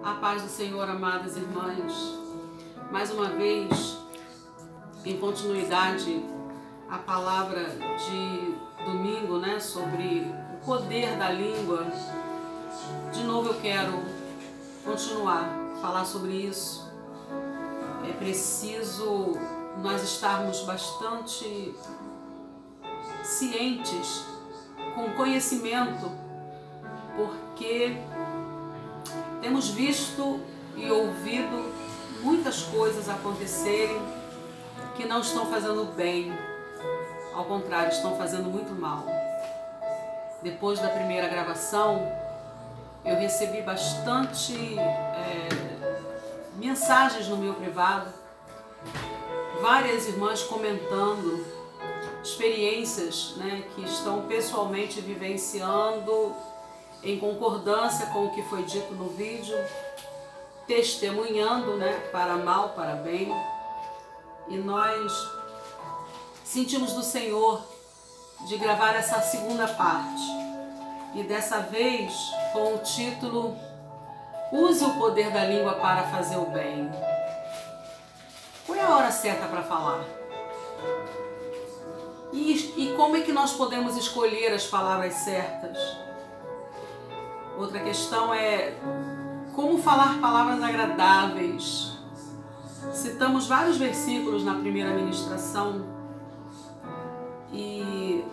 A paz do Senhor, amadas irmãs. Mais uma vez, em continuidade à palavra de domingo, né, sobre o poder da língua. De novo eu quero continuar a falar sobre isso. É preciso nós estarmos bastante cientes, com conhecimento, porque temos visto e ouvido muitas coisas acontecerem que não estão fazendo bem, ao contrário, estão fazendo muito mal. Depois da primeira gravação, eu recebi bastante mensagens no meu privado, várias irmãs comentando experiências, né, que estão pessoalmente vivenciando em concordância com o que foi dito no vídeo, testemunhando, né, para mal, para bem. E nós sentimos do Senhor de gravar essa segunda parte. E dessa vez com o título Use o poder da língua para fazer o bem. Qual é a hora certa para falar? E como é que nós podemos escolher as palavras certas? Outra questão é como falar palavras agradáveis. Citamos vários versículos na primeira ministração e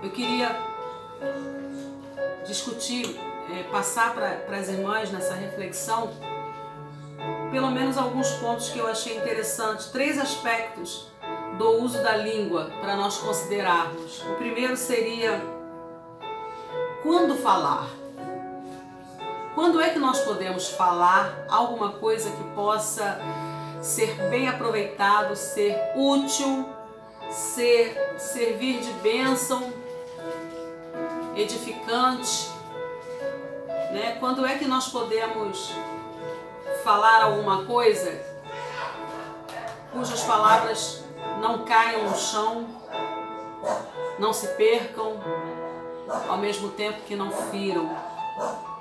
eu queria discutir, passar para as irmãs nessa reflexão pelo menos alguns pontos que eu achei interessantes, 3 aspectos do uso da língua para nós considerarmos. O primeiro seria quando falar. Quando é que nós podemos falar alguma coisa que possa ser bem aproveitado, ser útil, servir de bênção, edificante, né? Quando é que nós podemos falar alguma coisa cujas palavras não caiam no chão, não se percam, ao mesmo tempo que não firam,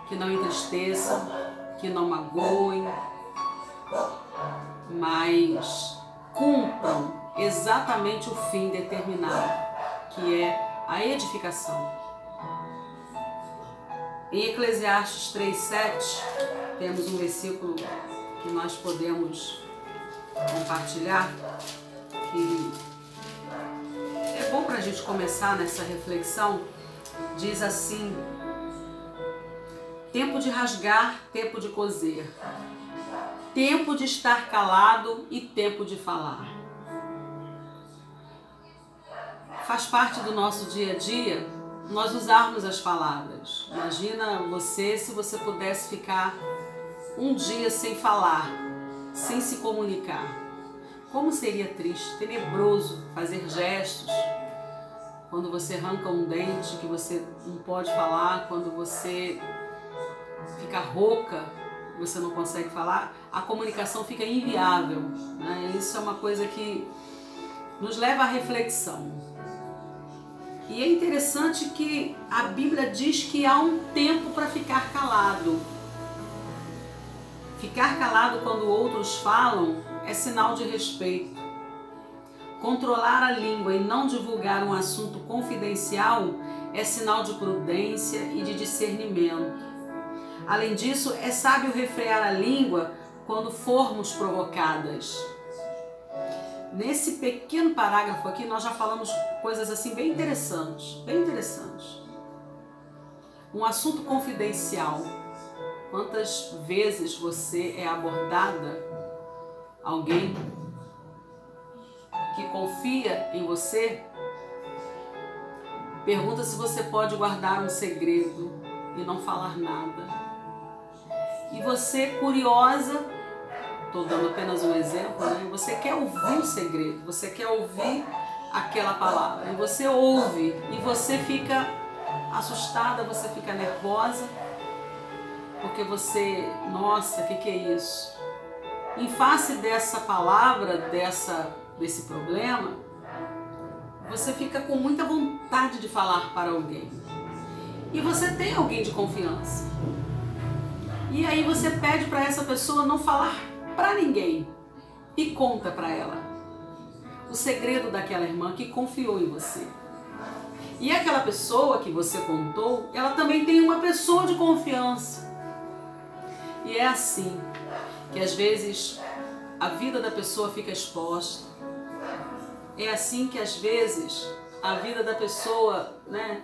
que não entristeçam, que não magoem, mas cumpram exatamente o fim determinado, que é a edificação. Em Eclesiastes 3:7, temos um versículo que nós podemos compartilhar, que é bom para a gente começar nessa reflexão. Diz assim: tempo de rasgar, tempo de coser, tempo de estar calado e tempo de falar. Faz parte do nosso dia a dia nós usarmos as palavras. Imagina você se você pudesse ficar um dia sem falar, sem se comunicar. Como seria triste, tenebroso fazer gestos. Quando você arranca um dente que você não pode falar, quando você fica rouca, você não consegue falar, a comunicação fica inviável, né? Isso é uma coisa que nos leva à reflexão. E é interessante que a Bíblia diz que há um tempo para ficar calado. Ficar calado quando outros falam é sinal de respeito. Controlar a língua e não divulgar um assunto confidencial é sinal de prudência e de discernimento. Além disso, é sábio refrear a língua quando formos provocadas. Nesse pequeno parágrafo aqui, nós já falamos coisas assim bem interessantes, bem interessantes. Um assunto confidencial. Quantas vezes você é abordada, alguém que confia em você, pergunta se você pode guardar um segredo e não falar nada. E você, curiosa, estou dando apenas um exemplo, né? Você quer ouvir o segredo, você quer ouvir aquela palavra, e você ouve, e você fica assustada, você fica nervosa, porque você, nossa, o que é isso? Em face dessa palavra, desse problema, você fica com muita vontade de falar para alguém. E você tem alguém de confiança. E aí você pede para essa pessoa não falar para ninguém e conta para ela o segredo daquela irmã que confiou em você. E aquela pessoa que você contou, ela também tem uma pessoa de confiança. E é assim que às vezes a vida da pessoa fica exposta. É assim que às vezes a vida da pessoa, né,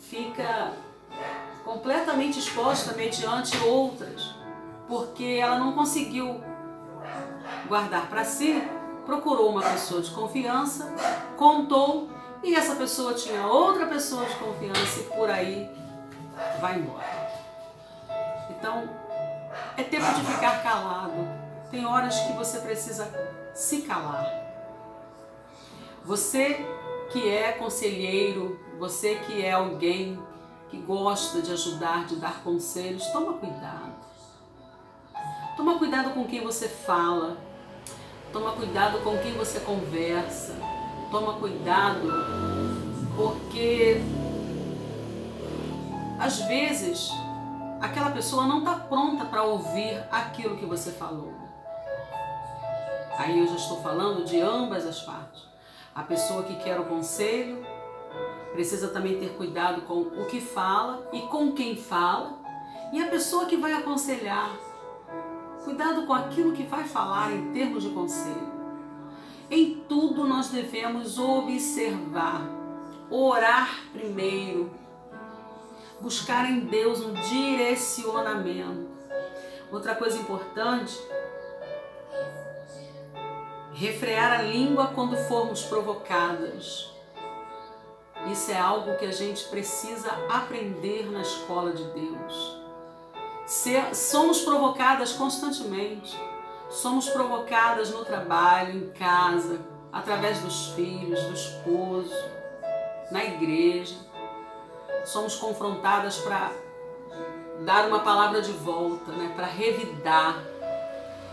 fica completamente exposta mediante outras, porque ela não conseguiu guardar para si, procurou uma pessoa de confiança, contou, e essa pessoa tinha outra pessoa de confiança e por aí vai embora. Então, é tempo de ficar calado. Tem horas que você precisa se calar. Você que é conselheiro, você que é alguém que gosta de ajudar, de dar conselhos, toma cuidado. Toma cuidado com quem você fala. Toma cuidado com quem você conversa. Toma cuidado porque às vezes aquela pessoa não está pronta para ouvir aquilo que você falou. Aí eu já estou falando de ambas as partes. A pessoa que quer o conselho precisa também ter cuidado com o que fala e com quem fala. E a pessoa que vai aconselhar, cuidado com aquilo que vai falar em termos de conselho. Em tudo nós devemos observar, orar primeiro, buscar em Deus um direcionamento. Outra coisa importante, refrear a língua quando formos provocadas. Isso é algo que a gente precisa aprender na escola de Deus. Somos provocadas constantemente. Somos provocadas no trabalho, em casa, através dos filhos, do esposo, na igreja. Somos confrontadas para dar uma palavra de volta, né? Para revidar.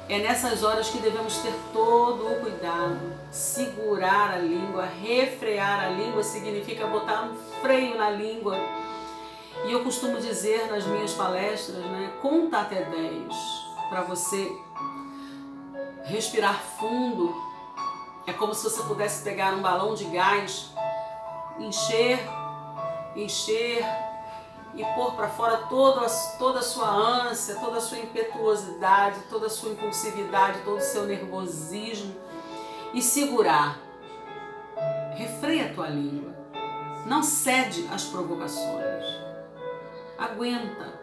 É nessas horas que devemos ter todo o cuidado, segurar a língua, refrear a língua significa botar um freio na língua. E eu costumo dizer nas minhas palestras, né, conta até 10 para você respirar fundo. É como se você pudesse pegar um balão de gás, encher e pôr para fora toda a sua ânsia, toda a sua impetuosidade, toda a sua impulsividade, todo o seu nervosismo e segurar. Refreia a tua língua. Não cede às provocações. Aguenta.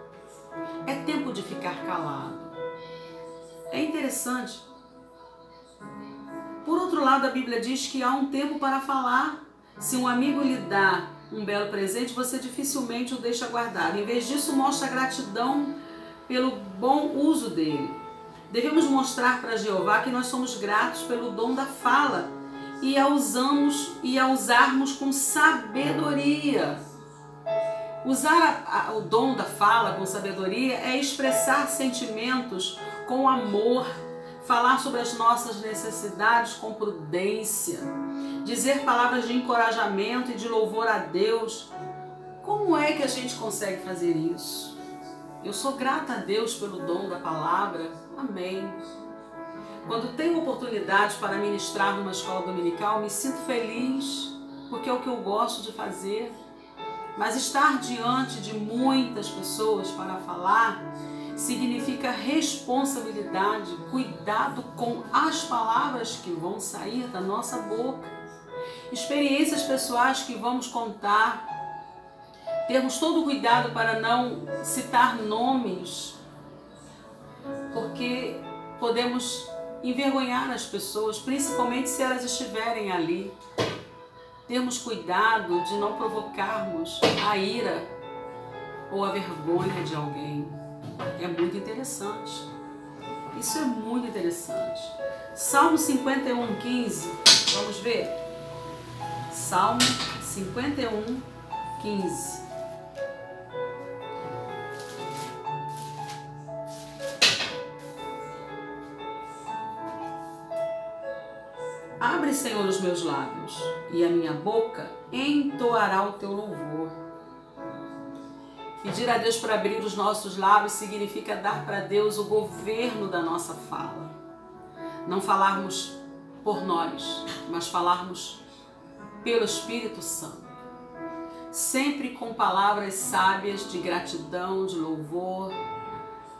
É tempo de ficar calado. É interessante. Por outro lado, a Bíblia diz que há um tempo para falar. Se um amigo lhe dá um belo presente, você dificilmente o deixa guardado. Em vez disso, mostra gratidão pelo bom uso dele. Devemos mostrar para Jeová que nós somos gratos pelo dom da fala e a usarmos com sabedoria. Usar o dom da fala com sabedoria é expressar sentimentos com amor, falar sobre as nossas necessidades com prudência, dizer palavras de encorajamento e de louvor a Deus. Como é que a gente consegue fazer isso? Eu sou grata a Deus pelo dom da palavra. Amém. Quando tenho oportunidade para ministrar numa escola dominical, me sinto feliz, porque é o que eu gosto de fazer. Mas estar diante de muitas pessoas para falar significa responsabilidade, cuidado com as palavras que vão sair da nossa boca, experiências pessoais que vamos contar, termos todo o cuidado para não citar nomes, porque podemos envergonhar as pessoas, principalmente se elas estiverem ali. Termos cuidado de não provocarmos a ira ou a vergonha de alguém. É muito interessante. Isso é muito interessante. Salmo 51:15. Vamos ver? Salmo 51:15. Abre, Senhor, os meus lábios, e a minha boca entoará o teu louvor. E Pedir a Deus para abrir os nossos lábios significa dar para Deus o governo da nossa fala. Não falarmos por nós, mas falarmos pelo Espírito Santo. Sempre com palavras sábias de gratidão, de louvor,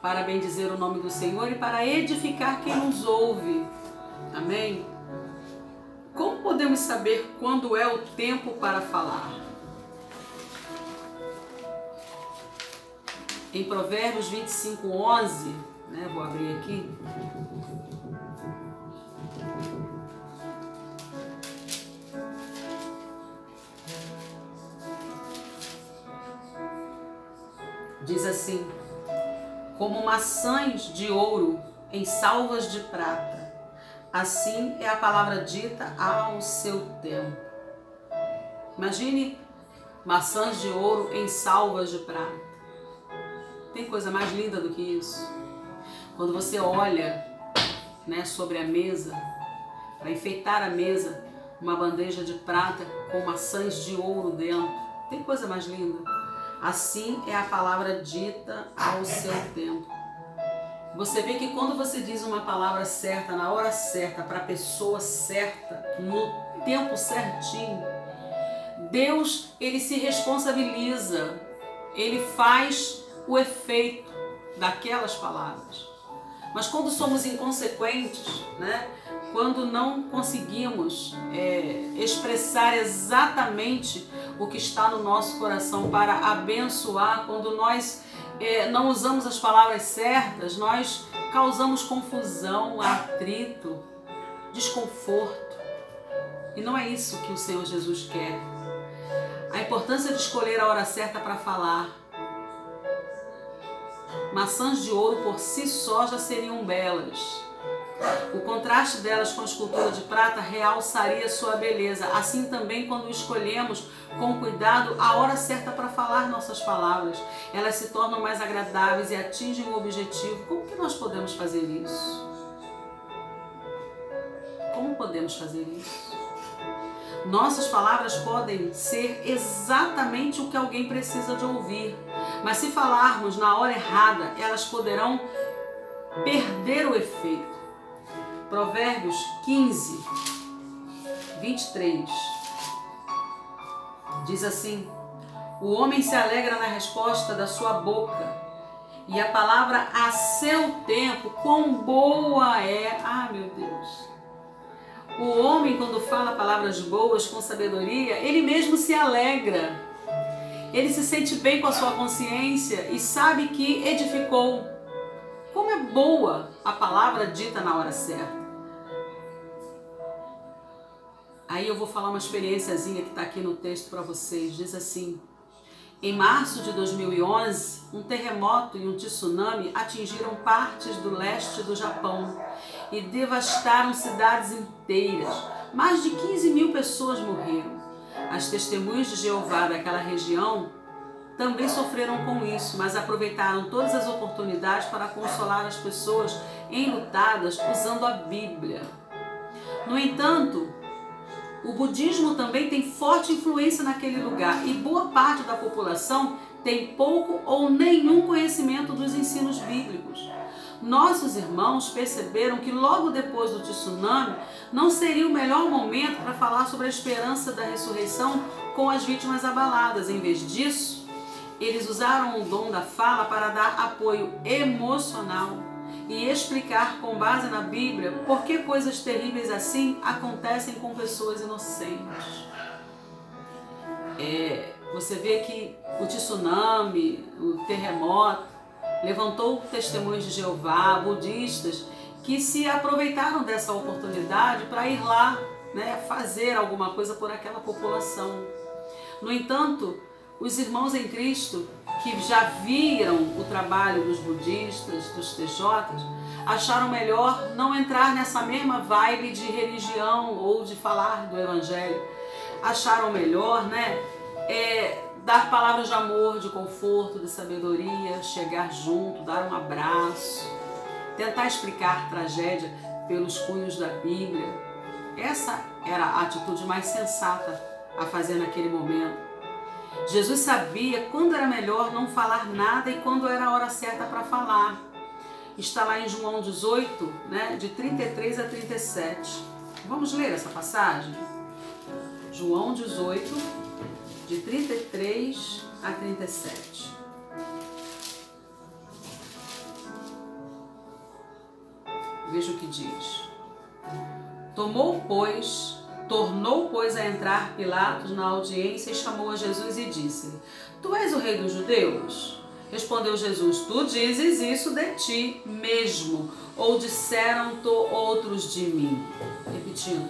para bendizer o nome do Senhor e para edificar quem nos ouve. Amém? Como podemos saber quando é o tempo para falar? Em Provérbios 25:11, vou abrir aqui. Diz assim: como maçãs de ouro em salvas de prata, assim é a palavra dita ao seu tempo. Imagine maçãs de ouro em salvas de prata. Tem coisa mais linda do que isso? Quando você olha, sobre a mesa, para enfeitar a mesa, uma bandeja de prata com maçãs de ouro dentro. Tem coisa mais linda? Assim é a palavra dita ao seu tempo. Você vê que quando você diz uma palavra certa, na hora certa, para a pessoa certa, no tempo certinho, Deus, ele se responsabiliza, ele faz o efeito daquelas palavras. Mas quando somos inconsequentes, quando não conseguimos expressar exatamente o que está no nosso coração para abençoar, quando nós não usamos as palavras certas, nós causamos confusão, atrito, desconforto. E não é isso que o Senhor Jesus quer. A importância de escolher a hora certa para falar. Maçãs de ouro por si só já seriam belas. O contraste delas com a escultura de prata realçaria sua beleza. Assim também quando escolhemos com cuidado a hora certa para falar nossas palavras, elas se tornam mais agradáveis e atingem o objetivo. Como que nós podemos fazer isso? Como podemos fazer isso? Nossas palavras podem ser exatamente o que alguém precisa de ouvir, mas se falarmos na hora errada, elas poderão perder o efeito. Provérbios 15, 23 diz assim: o homem se alegra na resposta da sua boca, e a palavra a seu tempo, quão boa é. Ah, meu Deus! O homem, quando fala palavras boas com sabedoria, ele mesmo se alegra. Ele se sente bem com a sua consciência e sabe que edificou. Como é boa a palavra dita na hora certa. Aí eu vou falar uma experiênciazinha que está aqui no texto para vocês. Diz assim: em março de 2011, um terremoto e um tsunami atingiram partes do leste do Japão e devastaram cidades inteiras. Mais de 15 mil pessoas morreram. As testemunhas de Jeová daquela região também sofreram com isso, mas aproveitaram todas as oportunidades para consolar as pessoas enlutadas usando a Bíblia. No entanto, o budismo também tem forte influência naquele lugar e boa parte da população tem pouco ou nenhum conhecimento dos ensinos bíblicos. Nossos irmãos perceberam que logo depois do tsunami não seria o melhor momento para falar sobre a esperança da ressurreição com as vítimas abaladas. Em vez disso, eles usaram o dom da fala para dar apoio emocional e explicar com base na Bíblia por que coisas terríveis assim acontecem com pessoas inocentes. Você vê que o tsunami, o terremoto, levantou testemunhos de Jeová, budistas, que se aproveitaram dessa oportunidade para ir lá, fazer alguma coisa por aquela população. No entanto, os irmãos em Cristo, que já viram o trabalho dos budistas, dos TJs, acharam melhor não entrar nessa mesma vibe de religião ou de falar do Evangelho. Acharam melhor, dar palavras de amor, de conforto, de sabedoria, chegar junto, dar um abraço, tentar explicar tragédia pelos cunhos da Bíblia. Essa era a atitude mais sensata a fazer naquele momento. Jesus sabia quando era melhor não falar nada e quando era a hora certa para falar. Está lá em João 18, né, de 33 a 37. Vamos ler essa passagem? João 18, de 33 a 37. Veja o que diz. Tornou, pois, a entrar Pilatos na audiência e chamou a Jesus e disse: Tu és o rei dos judeus? Respondeu Jesus: Tu dizes isso de ti mesmo, ou disseram-te outros de mim? Repetindo.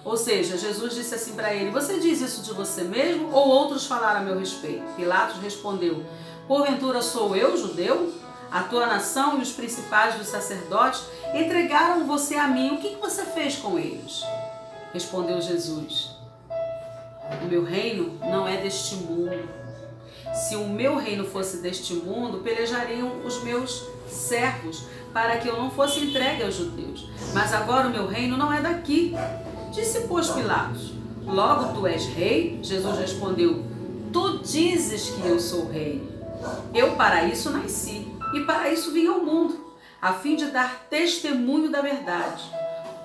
Ou seja, Jesus disse assim para ele: Você diz isso de você mesmo, ou outros falaram a meu respeito? Pilatos respondeu: Porventura sou eu judeu? A tua nação e os principais dos sacerdotes entregaram você a mim. O que você fez com eles? Respondeu Jesus: O meu reino não é deste mundo. Se o meu reino fosse deste mundo, pelejariam os meus servos para que eu não fosse entregue aos judeus. Mas agora o meu reino não é daqui. Disse, pois, Pilatos: Logo tu és rei? Jesus respondeu: Tu dizes que eu sou rei. Eu para isso nasci e para isso vim ao mundo, a fim de dar testemunho da verdade.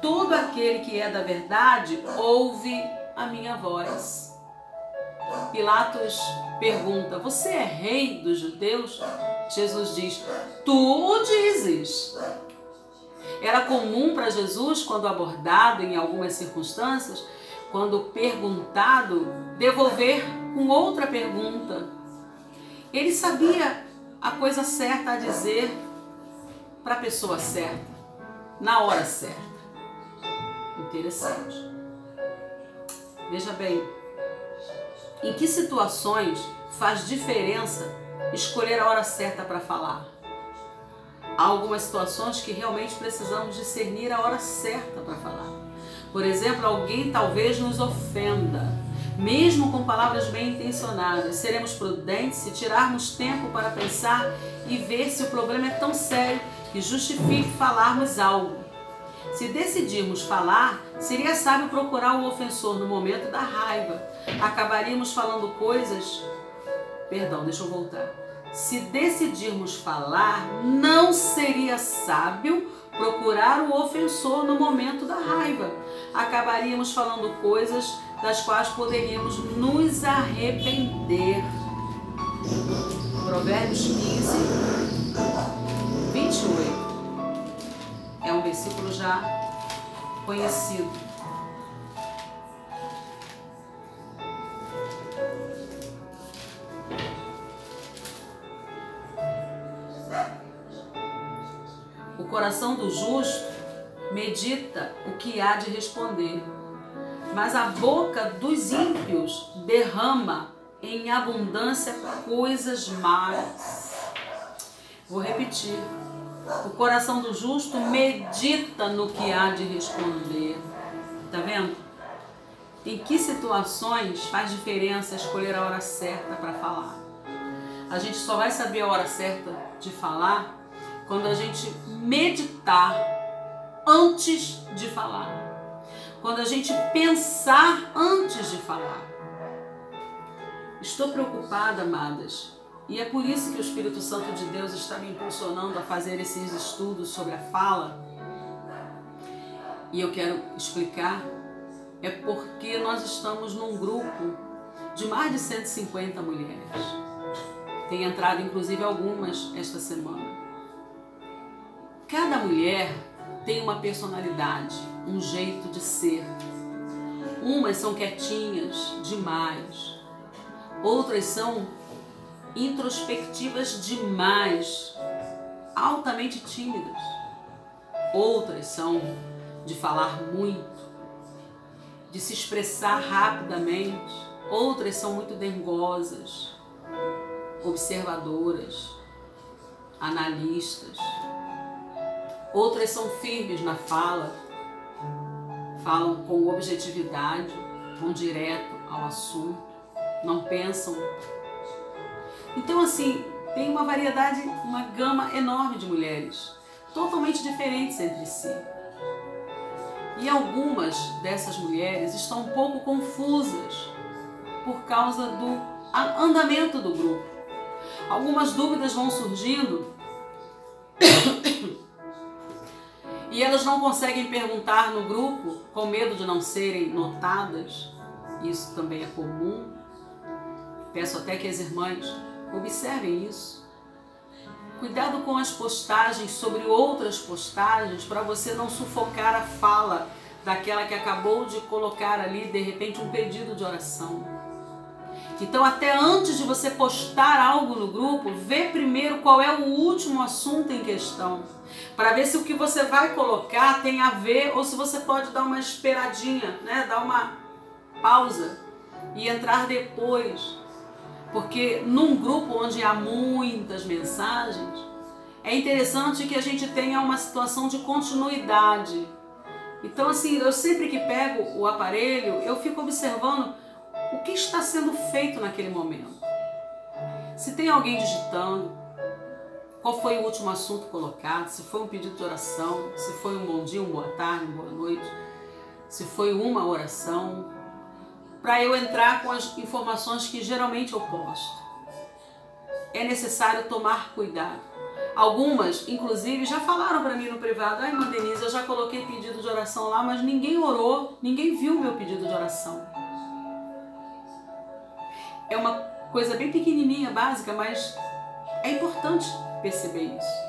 Todo aquele que é da verdade ouve a minha voz. Pilatos pergunta: Você é rei dos judeus? Jesus diz: Tu o dizes. Era comum para Jesus, quando abordado em algumas circunstâncias, quando perguntado, devolver com outra pergunta. Ele sabia a coisa certa a dizer para a pessoa certa, na hora certa. Interessante. Veja bem, em que situações faz diferença escolher a hora certa para falar? Há algumas situações que realmente precisamos discernir a hora certa para falar. Por exemplo, alguém talvez nos ofenda, mesmo com palavras bem intencionadas. Seremos prudentes se tirarmos tempo para pensar e ver se o problema é tão sério que justifique falarmos algo. Se decidirmos falar, seria sábio procurar o ofensor no momento da raiva. Acabaríamos falando coisas... deixa eu voltar. Se decidirmos falar, não seria sábio procurar o ofensor no momento da raiva. Acabaríamos falando coisas das quais poderíamos nos arrepender. Provérbios 15, 28. É um versículo já conhecido. O coração do justo medita o que há de responder, mas a boca dos ímpios derrama em abundância coisas más. Vou repetir. O coração do justo medita no que há de responder. Tá vendo? Em que situações faz diferença escolher a hora certa para falar? A gente só vai saber a hora certa de falar quando a gente meditar antes de falar. Quando a gente pensar antes de falar. Estou preocupada, amadas. E é por isso que o Espírito Santo de Deus está me impulsionando a fazer esses estudos sobre a fala. E eu quero explicar, é porque nós estamos num grupo de mais de 150 mulheres. Tem entrado inclusive algumas esta semana. Cada mulher tem uma personalidade, um jeito de ser. Umas são quietinhas demais, outras são introspectivas demais, altamente tímidas. Outras são de falar muito, de se expressar rapidamente. Outras são muito dengosas, observadoras, analistas. Outras são firmes na fala, falam com objetividade, vão direto ao assunto, não pensam. Então, assim, tem uma variedade, uma gama enorme de mulheres, totalmente diferentes entre si. E algumas dessas mulheres estão um pouco confusas por causa do andamento do grupo. Algumas dúvidas vão surgindo e elas não conseguem perguntar no grupo com medo de não serem notadas. Isso também é comum. Peço até que as irmãs observem isso. Cuidado com as postagens sobre outras postagens para você não sufocar a fala daquela que acabou de colocar ali, de repente, um pedido de oração. Então, até antes de você postar algo no grupo, vê primeiro qual é o último assunto em questão, para ver se o que você vai colocar tem a ver ou se você pode dar uma esperadinha, né? Dar uma pausa e entrar depois. Porque num grupo onde há muitas mensagens, é interessante que a gente tenha uma situação de continuidade. Então, assim, eu sempre que pego o aparelho, eu fico observando o que está sendo feito naquele momento. Se tem alguém digitando, qual foi o último assunto colocado, se foi um pedido de oração, se foi um bom dia, uma boa tarde, uma boa noite, se foi uma oração, para eu entrar com as informações que geralmente eu posto. É necessário tomar cuidado. Algumas, inclusive, já falaram para mim no privado: ai, irmã Denise, eu já coloquei pedido de oração lá, mas ninguém orou, ninguém viu meu pedido de oração. É uma coisa bem pequenininha, básica, mas é importante perceber isso.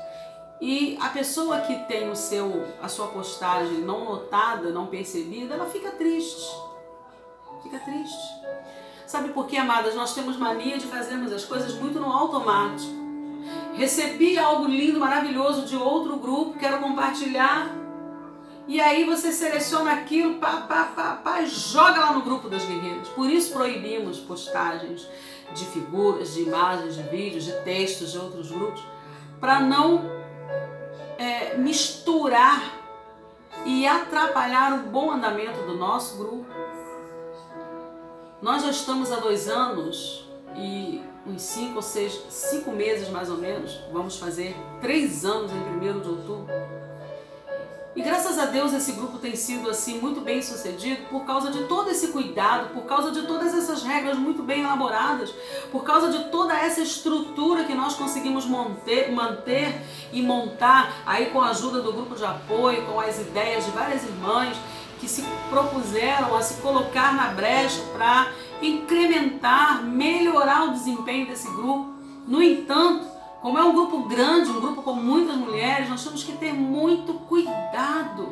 E a pessoa que tem a sua postagem não notada, não percebida, ela fica triste. Fica triste. Sabe por quê, amadas? Nós temos mania de fazermos as coisas muito no automático. Recebi algo lindo, maravilhoso de outro grupo, quero compartilhar. E aí você seleciona aquilo, e joga lá no grupo das guerreiras. Por isso proibimos postagens de figuras, de imagens, de vídeos, de textos de outros grupos, para não misturar e atrapalhar o bom andamento do nosso grupo. Nós já estamos há 2 anos e uns 5 meses mais ou menos, vamos fazer 3 anos em 1º de outubro. E graças a Deus esse grupo tem sido assim muito bem sucedido por causa de todo esse cuidado, por causa de todas essas regras muito bem elaboradas, por causa de toda essa estrutura que nós conseguimos manter e montar aí com a ajuda do grupo de apoio, com as ideias de várias irmãs que se propuseram a se colocar na brecha para incrementar, melhorar o desempenho desse grupo. No entanto, como é um grupo grande, um grupo com muitas mulheres, nós temos que ter muito cuidado.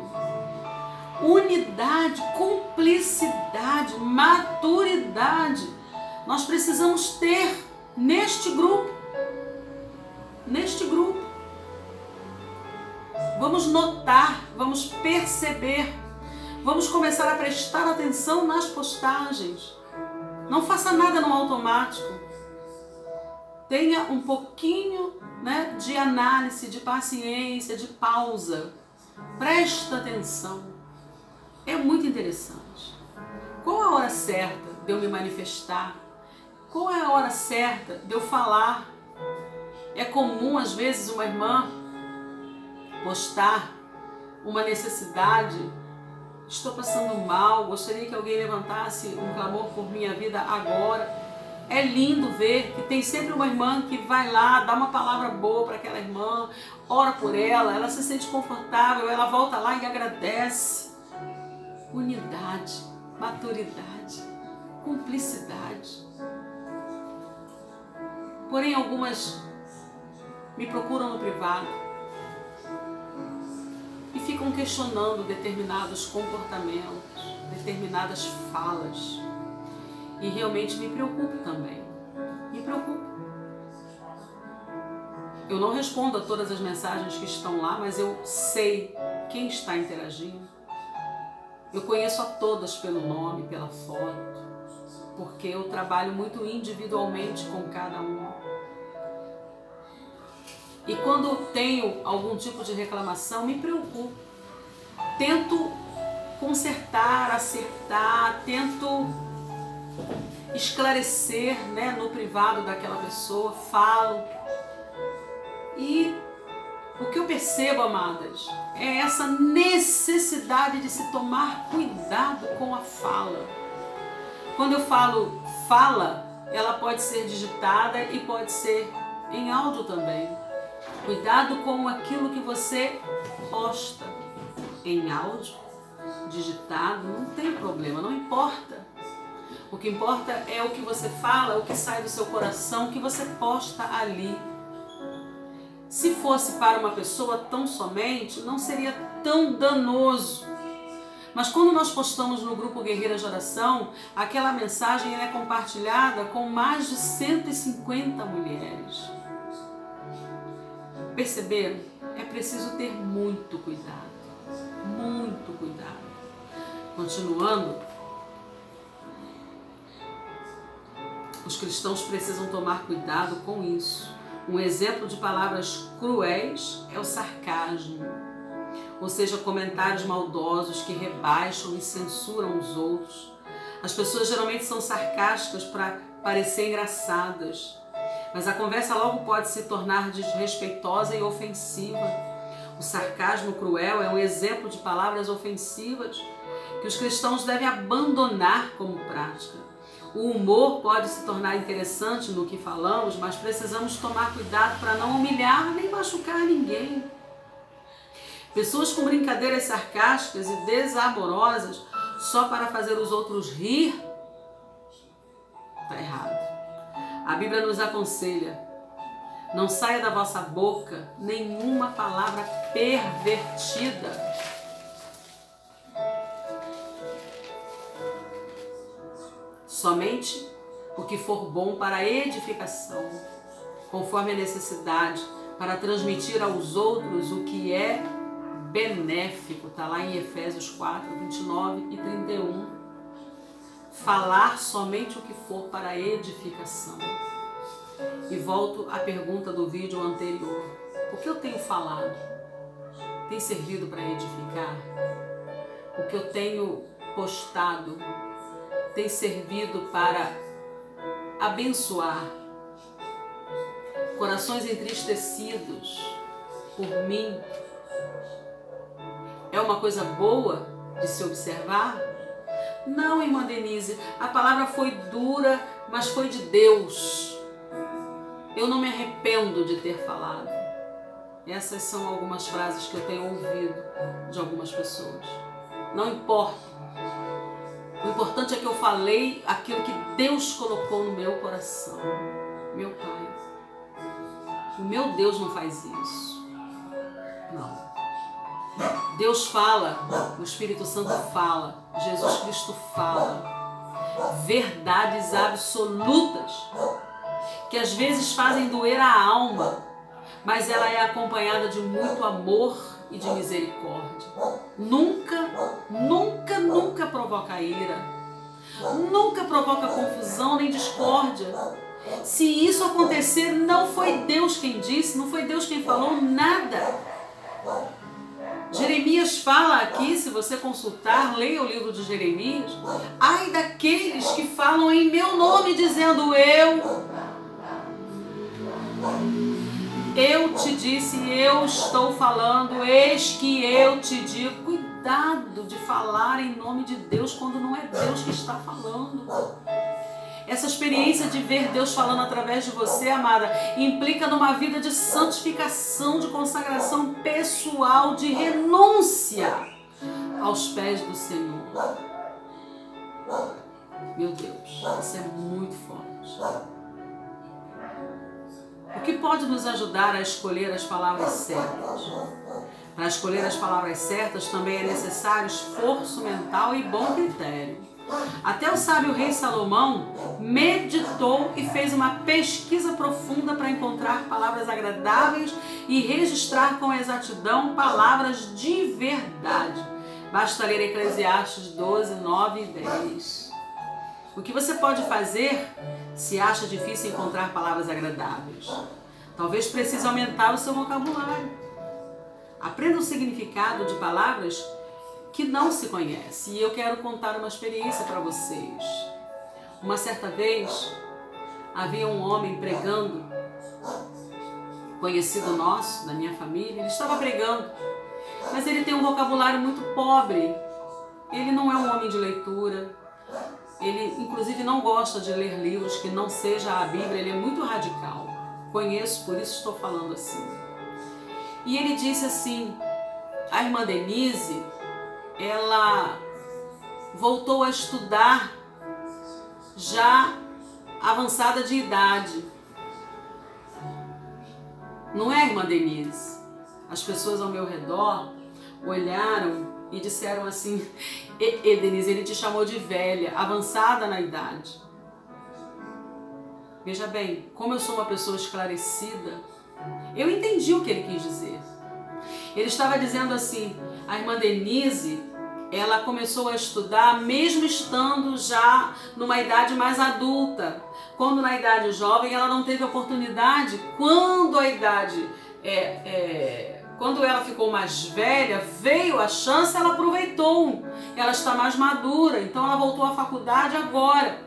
Unidade, cumplicidade, maturidade. Nós precisamos ter neste grupo. Neste grupo. Vamos notar, vamos perceber. Vamos começar a prestar atenção nas postagens. Não faça nada no automático. Tenha um pouquinho, de análise, de paciência, de pausa. Presta atenção. É muito interessante. Qual a hora certa de eu me manifestar? Qual é a hora certa de eu falar? É comum, às vezes, uma irmã postar uma necessidade. Estou passando mal, gostaria que alguém levantasse um clamor por minha vida agora. É lindo ver que tem sempre uma irmã que vai lá, dá uma palavra boa para aquela irmã, ora por ela, ela se sente confortável, ela volta lá e agradece. Unidade, maturidade, cumplicidade. Porém, algumas me procuram no privado e ficam questionando determinados comportamentos, determinadas falas. E realmente me preocupo também. Me preocupo. Eu não respondo a todas as mensagens que estão lá, mas eu sei quem está interagindo. Eu conheço a todas pelo nome, pela foto, porque eu trabalho muito individualmente com cada um. E quando tenho algum tipo de reclamação, me preocupo. Tento consertar, acertar, tento esclarecer, no privado daquela pessoa, falo. E o que eu percebo, amadas, é essa necessidade de se tomar cuidado com a fala. Quando eu falo fala, ela pode ser digitada e pode ser em áudio também. Cuidado com aquilo que você posta em áudio, digitado, não tem problema, não importa. O que importa é o que você fala, o que sai do seu coração, o que você posta ali. Se fosse para uma pessoa tão somente, não seria tão danoso. Mas quando nós postamos no grupo Guerreiras de Oração, aquela mensagem é compartilhada com mais de 150 mulheres. Perceberam? É preciso ter muito cuidado. Muito cuidado. Continuando, os cristãos precisam tomar cuidado com isso. Um exemplo de palavras cruéis é o sarcasmo, ou seja, comentários maldosos que rebaixam e censuram os outros. As pessoas geralmente são sarcásticas para parecer engraçadas, mas a conversa logo pode se tornar desrespeitosa e ofensiva. O sarcasmo cruel é um exemplo de palavras ofensivas que os cristãos devem abandonar como prática. O humor pode se tornar interessante no que falamos, mas precisamos tomar cuidado para não humilhar nem machucar ninguém. Pessoas com brincadeiras sarcásticas e desamorosas só para fazer os outros rir, está errado. A Bíblia nos aconselha: não saia da vossa boca nenhuma palavra pervertida. Somente o que for bom para a edificação, conforme a necessidade, para transmitir aos outros o que é benéfico. Está lá em Efésios 4, 29 e 31. Falar somente o que for para a edificação. E volto à pergunta do vídeo anterior. O que eu tenho falado tem servido para edificar? O que eu tenho postado tem servido para abençoar corações entristecidos por mim? É uma coisa boa de se observar? Não, irmã Denise, a palavra foi dura, mas foi de Deus. Eu não me arrependo de ter falado. Essas são algumas frases que eu tenho ouvido de algumas pessoas. Não importa. O importante é que eu falei aquilo que Deus colocou no meu coração. Meu Pai, o meu Deus não faz isso. Não. Deus fala, o Espírito Santo fala, Jesus Cristo fala. Verdades absolutas que às vezes fazem doer a alma, mas ela é acompanhada de muito amor e de misericórdia. Nunca, nunca, nunca provoca ira. Nunca provoca confusão nem discórdia. Se isso acontecer, não foi Deus quem disse, não foi Deus quem falou nada. Jeremias fala aqui, se você consultar, leia o livro de Jeremias: ai daqueles que falam em meu nome, dizendo eu te disse, eu estou falando, eis que eu te digo. Cuidado de falar em nome de Deus quando não é Deus que está falando. Essa experiência de ver Deus falando através de você, amada, implica numa vida de santificação, de consagração pessoal, de renúncia aos pés do Senhor. Meu Deus, isso é muito forte. O que pode nos ajudar a escolher as palavras certas? Para escolher as palavras certas também é necessário esforço mental e bom critério. Até o sábio rei Salomão meditou e fez uma pesquisa profunda para encontrar palavras agradáveis e registrar com exatidão palavras de verdade. Basta ler Eclesiastes 12, 9 e 10. O que você pode fazer se acha difícil encontrar palavras agradáveis? Talvez precise aumentar o seu vocabulário. Aprenda o significado de palavras que não se conhece. E eu quero contar uma experiência para vocês. Uma certa vez, havia um homem pregando, conhecido nosso, da minha família. Ele estava pregando, mas ele tem um vocabulário muito pobre. Ele não é um homem de leitura. ele inclusive não gosta de ler livros que não seja a Bíblia, ele é muito radical. Conheço, por isso estou falando assim. E ele disse assim, a irmã Denise, ela voltou a estudar já avançada de idade. Não é, irmã Denise? As pessoas ao meu redor olharam e disseram assim, Denise, ele te chamou de velha, avançada na idade. Veja bem, como eu sou uma pessoa esclarecida, eu entendi o que ele quis dizer. Ele estava dizendo assim, a irmã Denise, ela começou a estudar mesmo estando já numa idade mais adulta. Quando na idade jovem ela não teve oportunidade, quando a idade quando ela ficou mais velha, veio a chance, ela aproveitou. Ela está mais madura, então ela voltou à faculdade agora.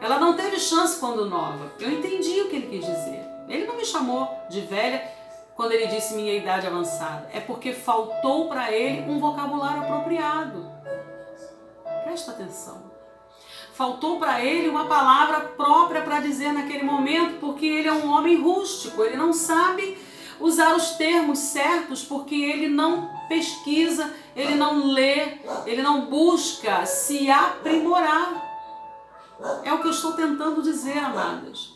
Ela não teve chance quando nova. Eu entendi o que ele quis dizer. Ele não me chamou de velha quando ele disse minha idade avançada. É porque faltou para ele um vocabulário apropriado. Presta atenção. Faltou para ele uma palavra própria para dizer naquele momento, porque ele é um homem rústico, ele não sabe usar os termos certos, porque ele não pesquisa, ele não lê, ele não busca se aprimorar. É o que eu estou tentando dizer, amadas.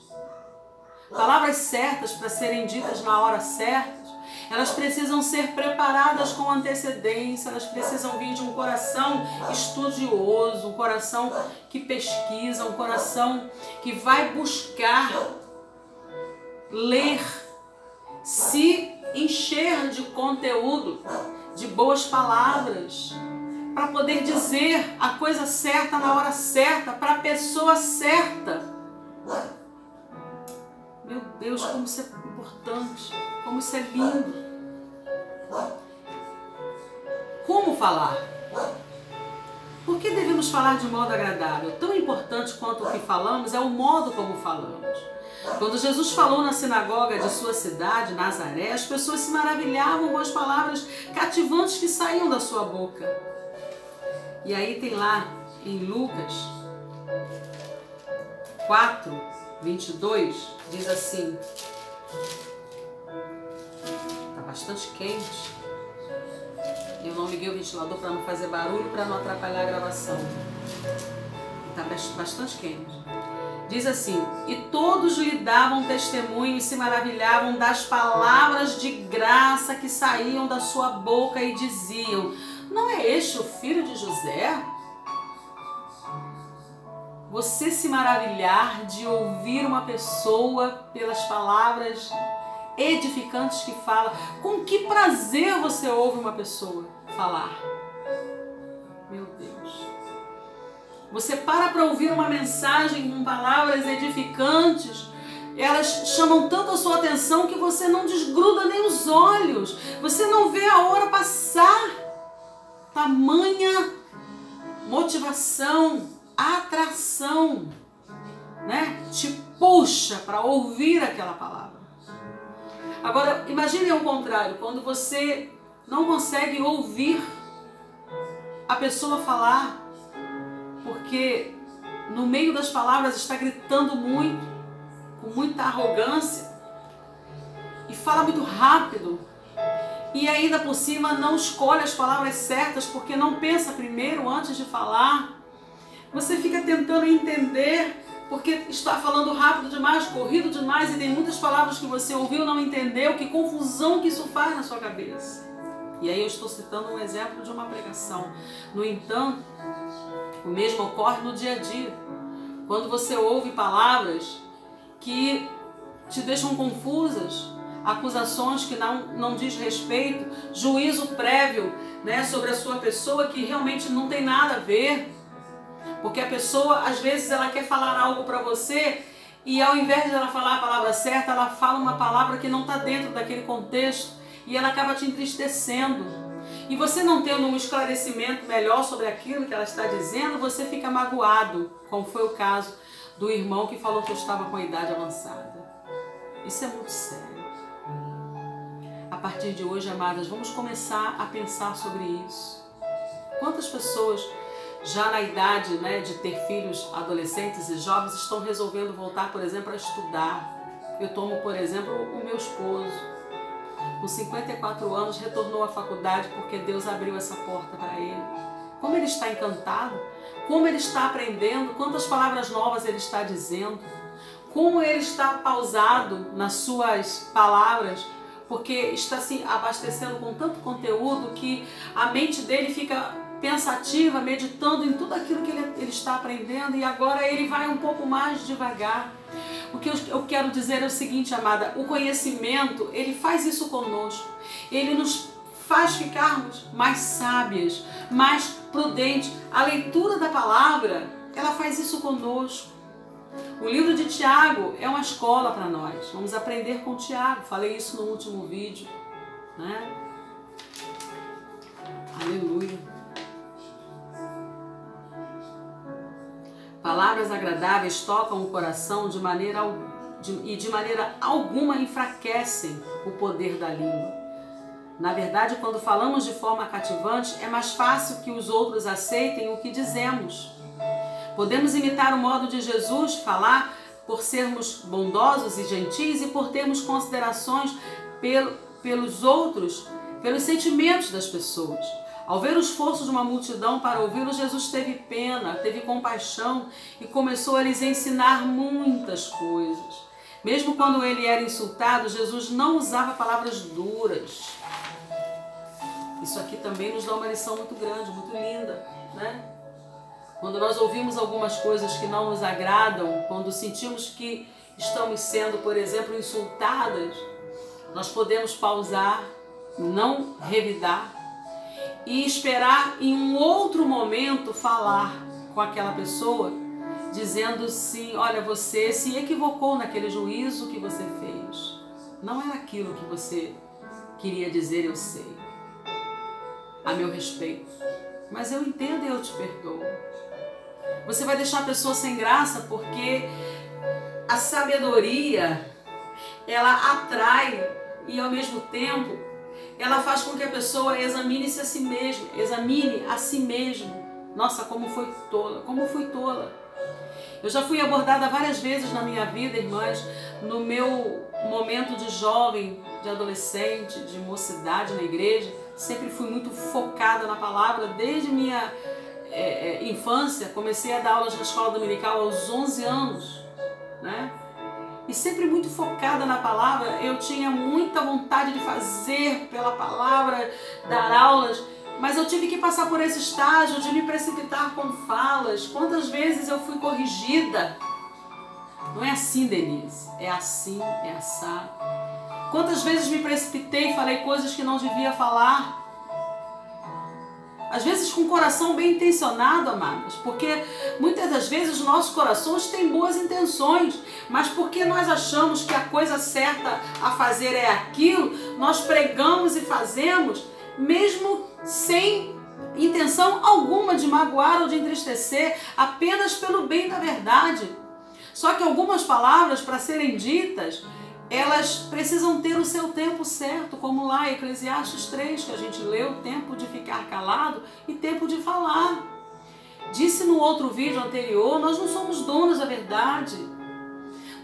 Palavras certas para serem ditas na hora certa, elas precisam ser preparadas com antecedência, elas precisam vir de um coração estudioso, um coração que pesquisa, um coração que vai buscar ler, se encher de conteúdo, de boas palavras, para poder dizer a coisa certa na hora certa, para a pessoa certa. Meu Deus, como isso é importante, como isso é lindo. Como falar? Por que devemos falar de modo agradável? Tão importante quanto o que falamos é o modo como falamos. Quando Jesus falou na sinagoga de sua cidade, Nazaré, as pessoas se maravilhavam com as palavras cativantes que saíam da sua boca. E aí tem lá em Lucas 4:22, diz assim, está bastante quente, eu não liguei o ventilador para não fazer barulho, para não atrapalhar a gravação, está bastante quente. Diz assim, e todos lhe davam testemunho e se maravilhavam das palavras de graça que saíam da sua boca e diziam, não é este o filho de José? Você se maravilhar de ouvir uma pessoa pelas palavras edificantes que fala. Com que prazer você ouve uma pessoa falar? Meu Deus. Você para ouvir uma mensagem com palavras edificantes, elas chamam tanto a sua atenção que você não desgruda nem os olhos. Você não vê a hora passar. Tamanha motivação, atração, né? Te puxa para ouvir aquela palavra. Agora, imagine ao contrário, quando você não consegue ouvir a pessoa falar, porque no meio das palavras está gritando muito, com muita arrogância, e fala muito rápido, e ainda por cima não escolhe as palavras certas, porque não pensa primeiro antes de falar. Você fica tentando entender, porque está falando rápido demais, corrido demais, e tem muitas palavras que você ouviu e não entendeu, que confusão que isso faz na sua cabeça. E aí eu estou citando um exemplo de uma pregação. No entanto, o mesmo ocorre no dia a dia. Quando você ouve palavras que te deixam confusas, acusações que não diz respeito, juízo prévio, né, sobre a sua pessoa que realmente não tem nada a ver. Porque a pessoa, às vezes, ela quer falar algo para você e ao invés de ela falar a palavra certa, ela fala uma palavra que não está dentro daquele contexto e ela acaba te entristecendo. E você não tendo um esclarecimento melhor sobre aquilo que ela está dizendo, você fica magoado, como foi o caso do irmão que falou que eu estava com a idade avançada. Isso é muito sério. A partir de hoje, amadas, vamos começar a pensar sobre isso. Quantas pessoas já na idade, né, de ter filhos adolescentes e jovens, estão resolvendo voltar, por exemplo, a estudar. Eu tomo, por exemplo, o meu esposo. Com 54 anos, retornou à faculdade porque Deus abriu essa porta para ele. Como ele está encantado, como ele está aprendendo, quantas palavras novas ele está dizendo, como ele está pausado nas suas palavras, porque está se abastecendo com tanto conteúdo que a mente dele fica pensativa, meditando em tudo aquilo que ele está aprendendo, e agora ele vai um pouco mais devagar. O que eu quero dizer é o seguinte, amada, o conhecimento, ele faz isso conosco, ele nos faz ficarmos mais sábias, mais prudentes. A leitura da palavra, ela faz isso conosco. O livro de Tiago é uma escola para nós. Vamos aprender com Tiago. Falei isso no último vídeo, né? Aleluia. Palavras agradáveis tocam o coração de maneira alguma enfraquecem o poder da língua. Na verdade, quando falamos de forma cativante, é mais fácil que os outros aceitem o que dizemos. Podemos imitar o modo de Jesus falar por sermos bondosos e gentis e por termos considerações pelos outros, pelos sentimentos das pessoas. Ao ver o esforço de uma multidão para ouvi-lo, Jesus teve pena, teve compaixão e começou a lhes ensinar muitas coisas. Mesmo quando ele era insultado, Jesus não usava palavras duras. Isso aqui também nos dá uma lição muito grande, muito linda, né? Quando nós ouvimos algumas coisas que não nos agradam, quando sentimos que estamos sendo, por exemplo, insultadas, nós podemos pausar, não revidar e esperar em um outro momento falar com aquela pessoa, dizendo sim, olha, você se equivocou naquele juízo que você fez. Não era aquilo que você queria dizer, eu sei, a meu respeito. Mas eu entendo e eu te perdoo. Você vai deixar a pessoa sem graça porque a sabedoria, ela atrai e ao mesmo tempo ela faz com que a pessoa examine-se a si mesma, examine a si mesma. Nossa, como fui tola. Eu já fui abordada várias vezes na minha vida, irmãs, no meu momento de jovem, de adolescente, de mocidade na igreja. Sempre fui muito focada na palavra, desde minha infância. Comecei a dar aulas na escola dominical aos 11 anos, né? E sempre muito focada na palavra. Eu tinha muita vontade de fazer pela palavra, dar aulas, mas eu tive que passar por esse estágio de me precipitar com falas. Quantas vezes eu fui corrigida? Não é assim, Denise, é assim, é assado. Quantas vezes me precipitei e falei coisas que não devia falar? Às vezes com o coração bem intencionado, amadas, porque muitas das vezes os nossos corações têm boas intenções, mas porque nós achamos que a coisa certa a fazer é aquilo, nós pregamos e fazemos, mesmo sem intenção alguma de magoar ou de entristecer, apenas pelo bem da verdade. Só que algumas palavras, para serem ditas, elas precisam ter o seu tempo certo, como lá em Eclesiastes 3, que a gente leu, tempo de ficar calado e tempo de falar. Disse no outro vídeo anterior, nós não somos donos da verdade.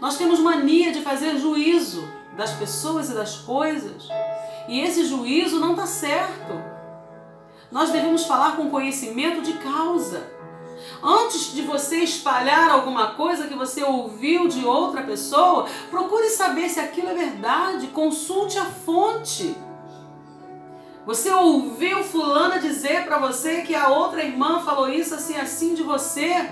Nós temos mania de fazer juízo das pessoas e das coisas, e esse juízo não está certo. Nós devemos falar com conhecimento de causa. Antes de você espalhar alguma coisa que você ouviu de outra pessoa, procure saber se aquilo é verdade, consulte a fonte. Você ouviu fulana dizer para você que a outra irmã falou isso assim, assim de você,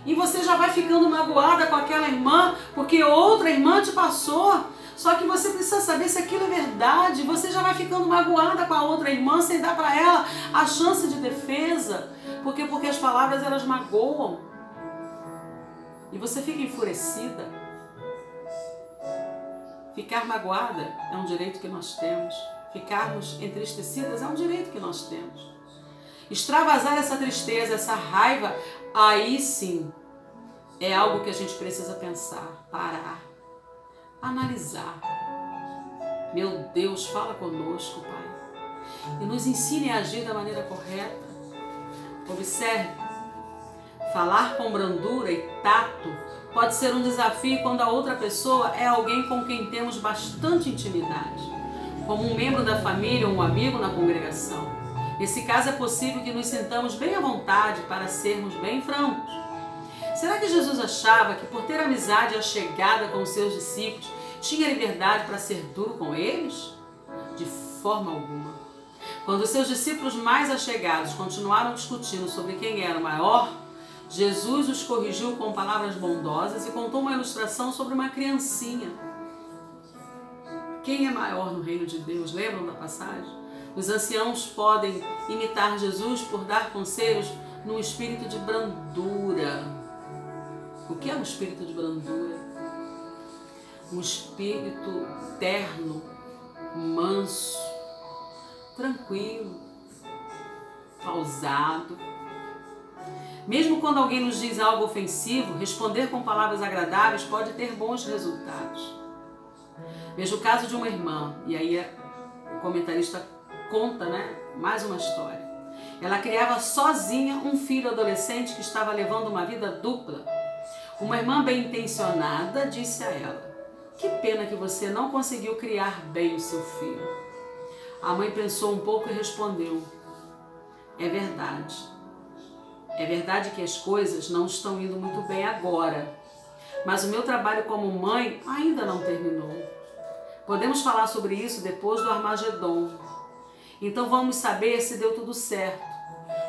e você já vai ficando magoada com aquela irmã porque outra irmã te passou. Só que você precisa saber se aquilo é verdade, você já vai ficando magoada com a outra irmã sem dar para ela a chance de defesa. Porque as palavras, elas magoam. E você fica enfurecida. Ficar magoada é um direito que nós temos. Ficarmos entristecidas é um direito que nós temos. Extravasar essa tristeza, essa raiva, aí sim é algo que a gente precisa pensar, parar, analisar. Meu Deus, fala conosco, Pai. E nos ensine a agir da maneira correta. Observe, Falar com brandura e tato pode ser um desafio quando a outra pessoa é alguém com quem temos bastante intimidade, como um membro da família ou um amigo na congregação. Nesse caso é possível que nos sintamos bem à vontade para sermos bem francos. Será que Jesus achava que por ter amizade e achegada com os seus discípulos, tinha liberdade para ser duro com eles? De forma alguma. Quando os seus discípulos mais achegados continuaram discutindo sobre quem era o maior, Jesus os corrigiu com palavras bondosas e contou uma ilustração sobre uma criancinha. Quem é maior no reino de Deus? Lembram da passagem? Os anciãos podem imitar Jesus por dar conselhos num espírito de brandura. O que é um espírito de brandura? Um espírito terno, manso, tranquilo, pausado. Mesmo quando alguém nos diz algo ofensivo, responder com palavras agradáveis pode ter bons resultados. Veja o caso de uma irmã, e aí o comentarista conta, mais uma história. Ela criava sozinha um filho adolescente que estava levando uma vida dupla. Uma irmã bem-intencionada disse a ela: "Que pena que você não conseguiu criar bem o seu filho." A mãe pensou um pouco e respondeu: "É verdade. É verdade que as coisas não estão indo muito bem agora, mas o meu trabalho como mãe ainda não terminou. Podemos falar sobre isso depois do Armagedon. Então vamos saber se deu tudo certo."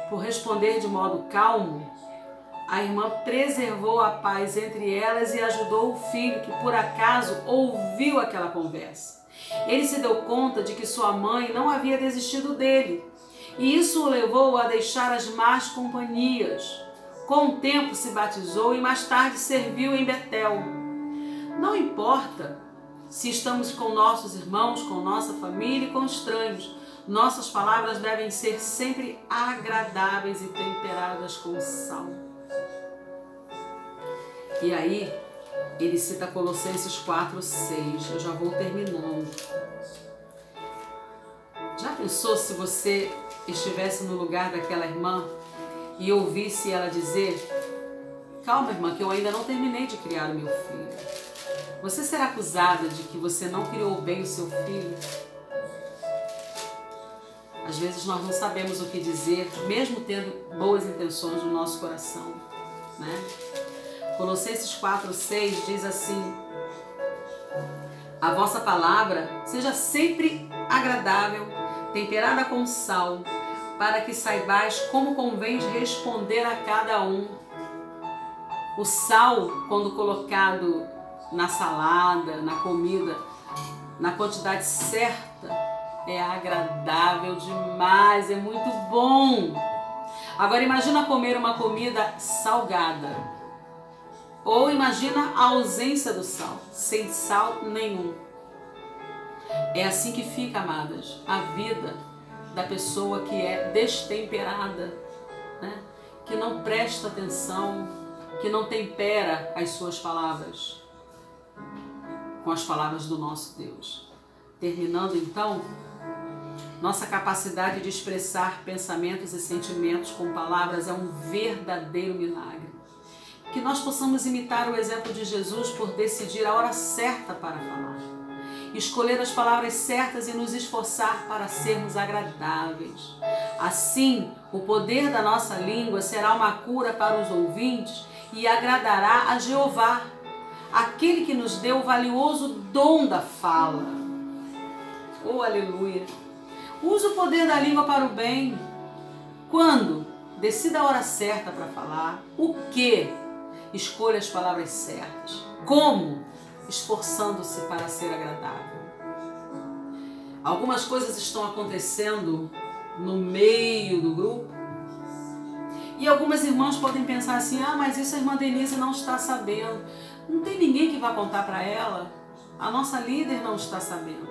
Por responder de modo calmo, a irmã preservou a paz entre elas e ajudou o filho que por acaso ouviu aquela conversa. Ele se deu conta de que sua mãe não havia desistido dele, e isso o levou a deixar as más companhias. Com o tempo se batizou e mais tarde serviu em Betel. Não importa se estamos com nossos irmãos, com nossa família e com estranhos, nossas palavras devem ser sempre agradáveis e temperadas com sal. E aí, ele cita Colossenses 4:6. Eu já vou terminando. Já pensou se você estivesse no lugar daquela irmã e ouvisse ela dizer: "Calma, irmã, que eu ainda não terminei de criar o meu filho"? Você será acusada de que você não criou bem o seu filho? Às vezes nós não sabemos o que dizer, mesmo tendo boas intenções no nosso coração, Colossenses 4:6 diz assim: "A vossa palavra seja sempre agradável, temperada com sal, para que saibais como convém responder a cada um." O sal, quando colocado na salada, na comida, na quantidade certa, é agradável demais, é muito bom. Agora imagina comer uma comida salgada. Ou imagina a ausência do sal, sem sal nenhum. É assim que fica, amadas, a vida da pessoa que é destemperada, que não presta atenção, que não tempera as suas palavras com as palavras do nosso Deus. Terminando então, nossa capacidade de expressar pensamentos e sentimentos com palavras é um verdadeiro milagre. Que nós possamos imitar o exemplo de Jesus por decidir a hora certa para falar, escolher as palavras certas e nos esforçar para sermos agradáveis. Assim, o poder da nossa língua será uma cura para os ouvintes e agradará a Jeová, aquele que nos deu o valioso dom da fala. Oh, aleluia! Use o poder da língua para o bem. Quando? Decida a hora certa para falar. O que? Escolha as palavras certas. Como? Esforçando-se para ser agradável. Algumas coisas estão acontecendo no meio do grupo e algumas irmãs podem pensar assim: "Ah, mas isso a irmã Denise não está sabendo." Não tem ninguém que vá contar para ela. A nossa líder não está sabendo.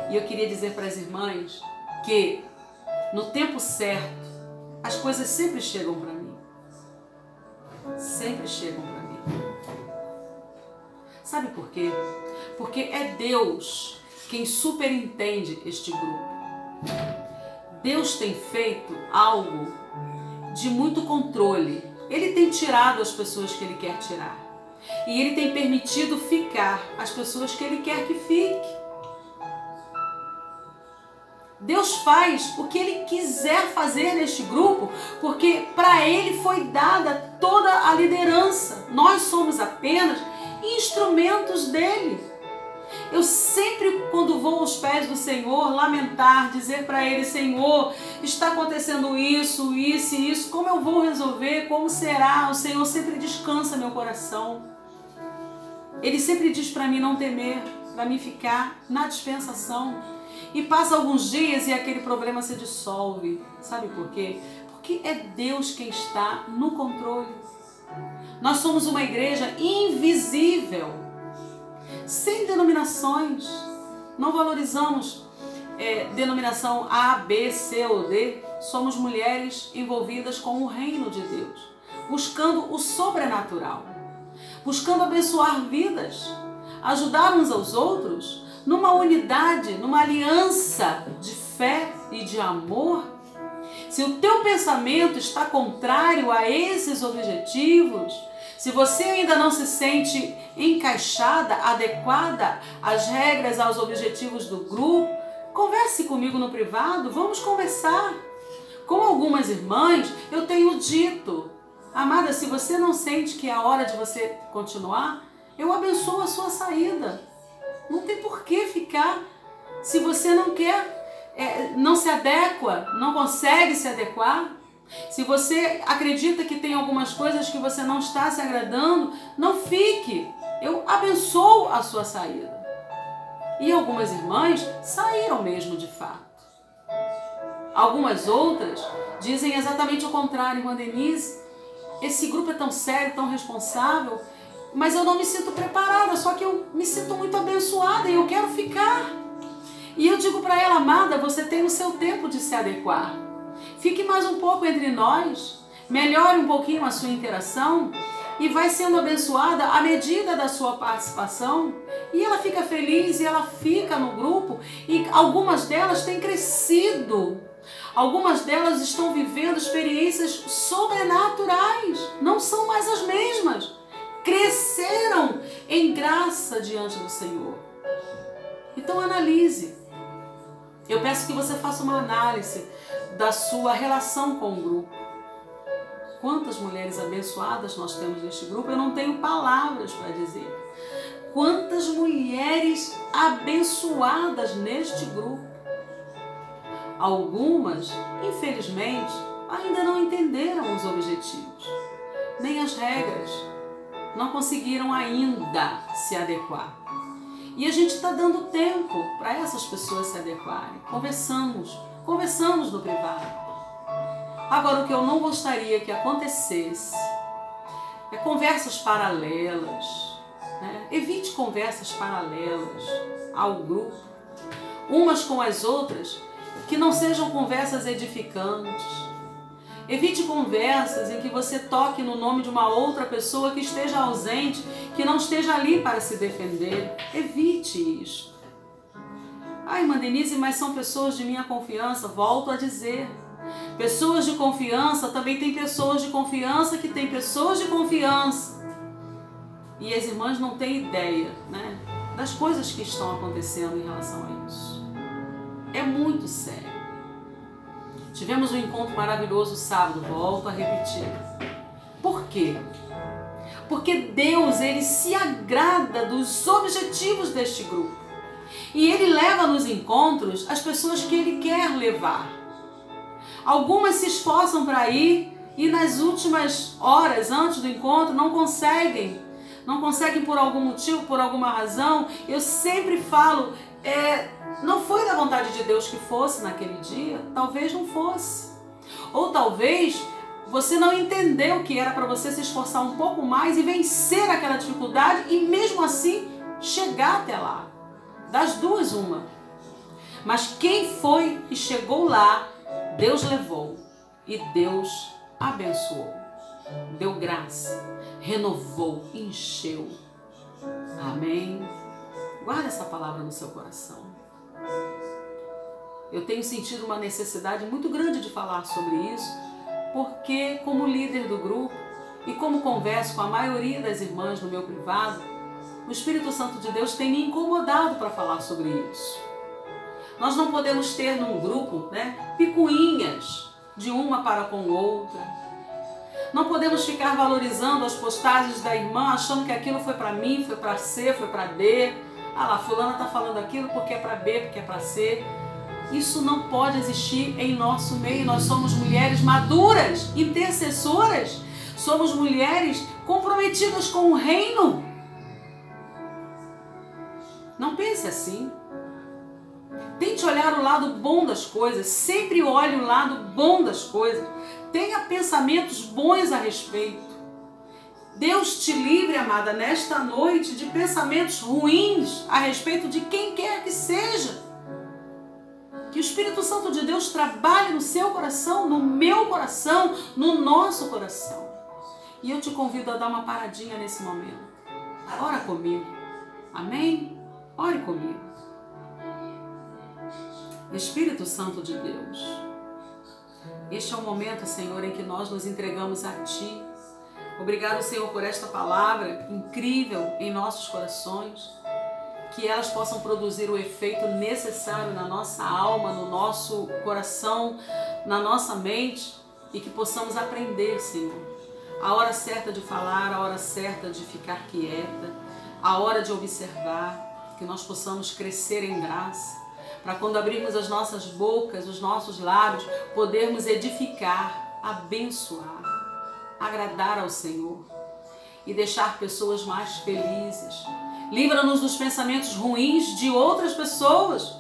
E eu queria dizer para as irmãs que no tempo certo as coisas sempre chegam para mim. Sempre chegam para mim. Sabe por quê? Porque é Deus quem superintende este grupo. Deus tem feito algo de muito controle Ele tem tirado as pessoas que Ele quer tirar. E Ele tem permitido ficar as pessoas que Ele quer que fique. Deus faz o que Ele quiser fazer neste grupo, porque para Ele foi dada toda a liderança. Nós somos apenas instrumentos dEle. Eu sempre, quando vou aos pés do Senhor, lamentar, dizer para Ele: Senhor, está acontecendo isso, isso e isso, como eu vou resolver, como será? O Senhor sempre descansa meu coração. Ele sempre diz para mim não temer, para mim ficar na dispensação. E passa alguns dias e aquele problema se dissolve. Sabe por quê? Porque é Deus quem está no controle. Nós somos uma igreja invisível, sem denominações. Não valorizamos denominação A, B, C ou D. Somos mulheres envolvidas com o reino de Deus, buscando o sobrenatural, buscando abençoar vidas, ajudar uns aos outros, numa unidade, numa aliança de fé e de amor. Se o teu pensamento está contrário a esses objetivos, se você ainda não se sente encaixada, adequada às regras, aos objetivos do grupo, converse comigo no privado, vamos conversar. Com algumas irmãs, eu tenho dito: amada, se você não sente que é a hora de você continuar, eu abençoo a sua saída. Não tem por que ficar. Se você não quer, não se adequa, não consegue se adequar, se você acredita que tem algumas coisas que você não está se agradando, não fique. Eu abençoo a sua saída. E algumas irmãs saíram mesmo de fato. Algumas outras dizem exatamente o contrário. Irmã Denise, esse grupo é tão sério, tão responsável, mas eu não me sinto preparada, só que eu me sinto muito abençoada e eu quero ficar. E eu digo para ela: amada, você tem o seu tempo de se adequar. Fique mais um pouco entre nós, melhore um pouquinho a sua interação e vai sendo abençoada à medida da sua participação. E ela fica feliz e ela fica no grupo, e algumas delas têm crescido. Algumas delas estão vivendo experiências sobrenaturais, não são mais as mesmas. Cresceram em graça diante do Senhor. Então analise. Eu peço que você faça uma análise da sua relação com o grupo. Quantas mulheres abençoadas nós temos neste grupo? Eu não tenho palavras para dizer. Quantas mulheres abençoadas neste grupo. Algumas, infelizmente, ainda não entenderam os objetivos, nem as regras. Não conseguiram ainda se adequar. E a gente está dando tempo para essas pessoas se adequarem. Conversamos no privado. Agora, o que eu não gostaria que acontecesse é conversas paralelas. Né? Evite conversas paralelas ao grupo, umas com as outras, que não sejam conversas edificantes. Evite conversas em que você toque no nome de uma outra pessoa que esteja ausente, que não esteja ali para se defender. Evite isso. Ai, irmã Denise, mas são pessoas de minha confiança. Volto a dizer. Pessoas de confiança também tem pessoas de confiança que tem pessoas de confiança. E as irmãs não têm ideia, né, das coisas que estão acontecendo em relação a isso. É muito sério. Tivemos um encontro maravilhoso sábado, volto a repetir. Por quê? Porque Deus, Ele se agrada dos objetivos deste grupo. E Ele leva nos encontros as pessoas que Ele quer levar. Algumas se esforçam para ir e nas últimas horas antes do encontro não conseguem por algum motivo, por alguma razão. Eu sempre falo, não foi da vontade de Deus que fosse naquele dia, talvez não fosse. Ou talvez você não entendeu que era para você se esforçar um pouco mais e vencer aquela dificuldade e mesmo assim chegar até lá. Das duas, uma. Mas quem foi e chegou lá, Deus levou e Deus abençoou. Deu graça, renovou, encheu. Amém? Guarda essa palavra no seu coração. Eu tenho sentido uma necessidade muito grande de falar sobre isso, porque como líder do grupo, e como converso com a maioria das irmãs no meu privado, o Espírito Santo de Deus tem me incomodado para falar sobre isso. Nós não podemos ter num grupo, picuinhas de uma para com outra. Não podemos ficar valorizando as postagens da irmã, achando que aquilo foi para mim, foi para C, foi para D. Ah lá, fulana está falando aquilo porque é para B, porque é para C. Isso não pode existir em nosso meio. Nós somos mulheres maduras, intercessoras. Somos mulheres comprometidas com o reino. Não pense assim. Tente olhar o lado bom das coisas. Sempre olhe o lado bom das coisas. Tenha pensamentos bons a respeito. Deus te livre, amada, nesta noite de pensamentos ruins a respeito de quem quer que seja. Que o Espírito Santo de Deus trabalhe no seu coração, no meu coração, no nosso coração. E eu te convido a dar uma paradinha nesse momento. Ora comigo. Amém? Ore comigo. Espírito Santo de Deus, este é o momento, Senhor, em que nós nos entregamos a Ti. Obrigado, Senhor, por esta palavra incrível em nossos corações, que elas possam produzir o efeito necessário na nossa alma, no nosso coração, na nossa mente, e que possamos aprender, Senhor, a hora certa de falar, a hora certa de ficar quieta, a hora de observar, que nós possamos crescer em graça, para quando abrirmos as nossas bocas, os nossos lábios, podermos edificar, abençoar, agradar ao Senhor e deixar pessoas mais felizes. Livra-nos dos pensamentos ruins de outras pessoas.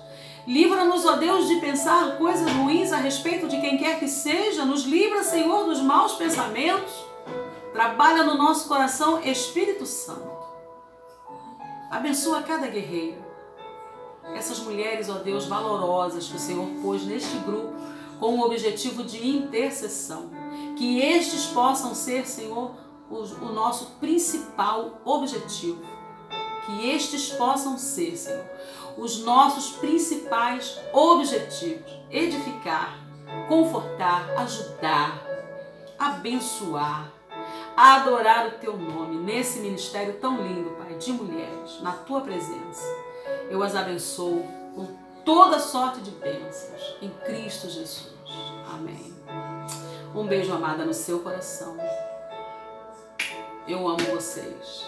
Livra-nos, ó Deus, de pensar coisas ruins a respeito de quem quer que seja. Nos livra, Senhor, dos maus pensamentos. Trabalha no nosso coração, Espírito Santo. Abençoa cada guerreira. Essas mulheres, ó Deus, valorosas que o Senhor pôs neste grupo com o objetivo de intercessão. Que estes possam ser, Senhor, o nosso principal objetivo. Que estes possam ser, Senhor, os nossos principais objetivos. Edificar, confortar, ajudar, abençoar, adorar o Teu nome nesse ministério tão lindo, Pai, de mulheres, na Tua presença. Eu as abençoo com toda sorte de bênçãos em Cristo Jesus. Amém. Um beijo, amada, no seu coração. Eu amo vocês.